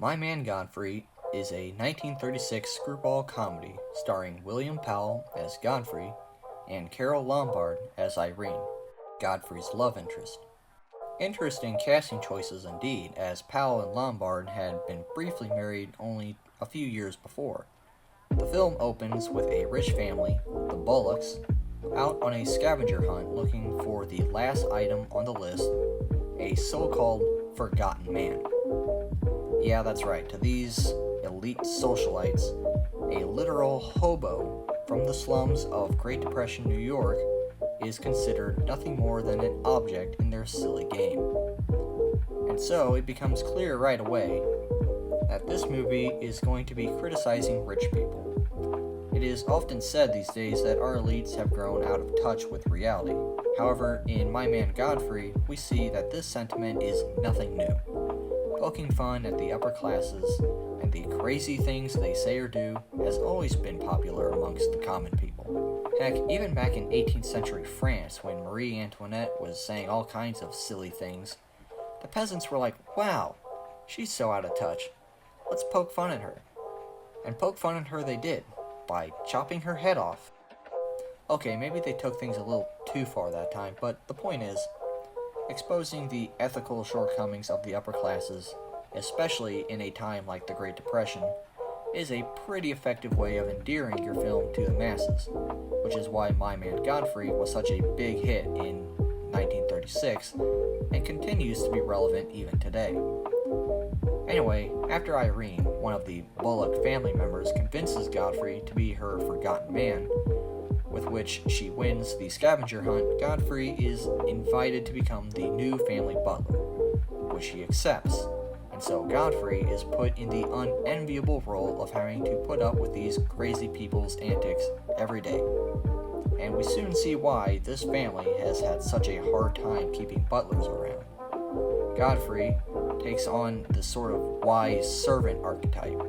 My Man Godfrey is a 1936 screwball comedy starring William Powell as Godfrey and Carole Lombard as Irene, Godfrey's love interest. Interesting casting choices indeed, as Powell and Lombard had been briefly married only a few years before. The film opens with a rich family, the Bullocks, out on a scavenger hunt looking for the last item on the list, a so-called forgotten man. Yeah, that's right, to these elite socialites, a literal hobo from the slums of Great Depression New York is considered nothing more than an object in their silly game. And so it becomes clear right away that this movie is going to be criticizing rich people. It is often said these days that our elites have grown out of touch with reality. However, in My Man Godfrey, we see that this sentiment is nothing new. Poking fun at the upper classes and the crazy things they say or do has always been popular amongst the common people. Heck, even back in 18th century France, when Marie Antoinette was saying all kinds of silly things, the peasants were like, "Wow, she's so out of touch. Let's poke fun at her." And poke fun at her they did, by chopping her head off. Okay, maybe they took things a little too far that time, but the point is, exposing the ethical shortcomings of the upper classes, especially in a time like the Great Depression, is a pretty effective way of endearing your film to the masses, which is why My Man Godfrey was such a big hit in 1936 and continues to be relevant even today. Anyway, after Irene, one of the Bullock family members, convinces Godfrey to be her forgotten man, with which she wins the scavenger hunt, Godfrey is invited to become the new family butler, which he accepts, and so Godfrey is put in the unenviable role of having to put up with these crazy people's antics every day. And we soon see why this family has had such a hard time keeping butlers around. Godfrey takes on this sort of wise servant archetype,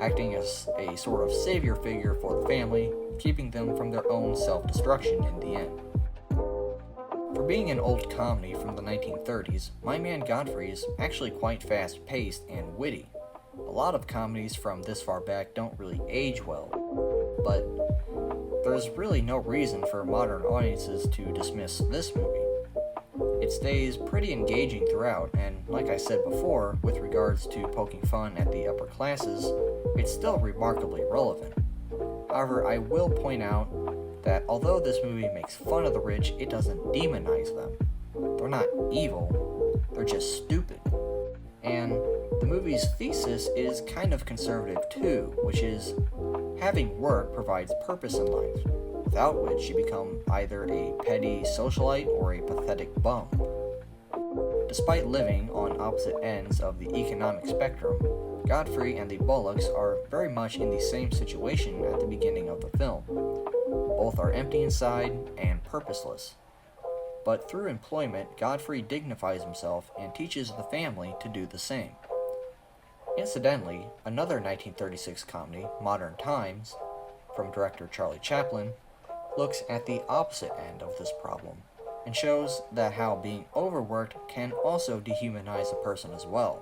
acting as a sort of savior figure for the family, keeping them from their own self-destruction in the end. For being an old comedy from the 1930s, My Man Godfrey is actually quite fast-paced and witty. A lot of comedies from this far back don't really age well, but there's really no reason for modern audiences to dismiss this movie. It stays pretty engaging throughout, and like I said before, with regards to poking fun at the upper classes, it's still remarkably relevant. However, I will point out that although this movie makes fun of the rich, it doesn't demonize them. They're not evil, they're just stupid. And the movie's thesis is kind of conservative too, which is having work provides purpose in life, without which you become either a petty socialite or a pathetic bum. Despite living on opposite ends of the economic spectrum, Godfrey and the Bullocks are very much in the same situation at the beginning of the film. Both are empty inside and purposeless. But through employment, Godfrey dignifies himself and teaches the family to do the same. Incidentally, another 1936 comedy, Modern Times, from director Charlie Chaplin, looks at the opposite end of this problem, and shows that how being overworked can also dehumanize a person as well.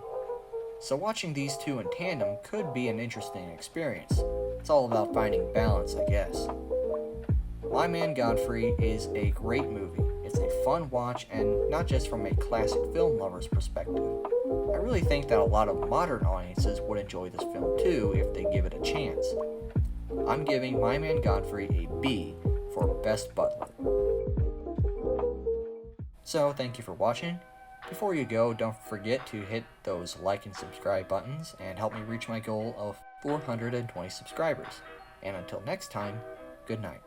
So watching these two in tandem could be an interesting experience. It's all about finding balance, I guess. My Man Godfrey is a great movie. It's a fun watch, and not just from a classic film lover's perspective. I really think that a lot of modern audiences would enjoy this film too if they give it a chance. I'm giving My Man Godfrey a B for Best Butler. So, thank you for watching. Before you go, don't forget to hit those like and subscribe buttons and help me reach my goal of 420 subscribers. And until next time, good night.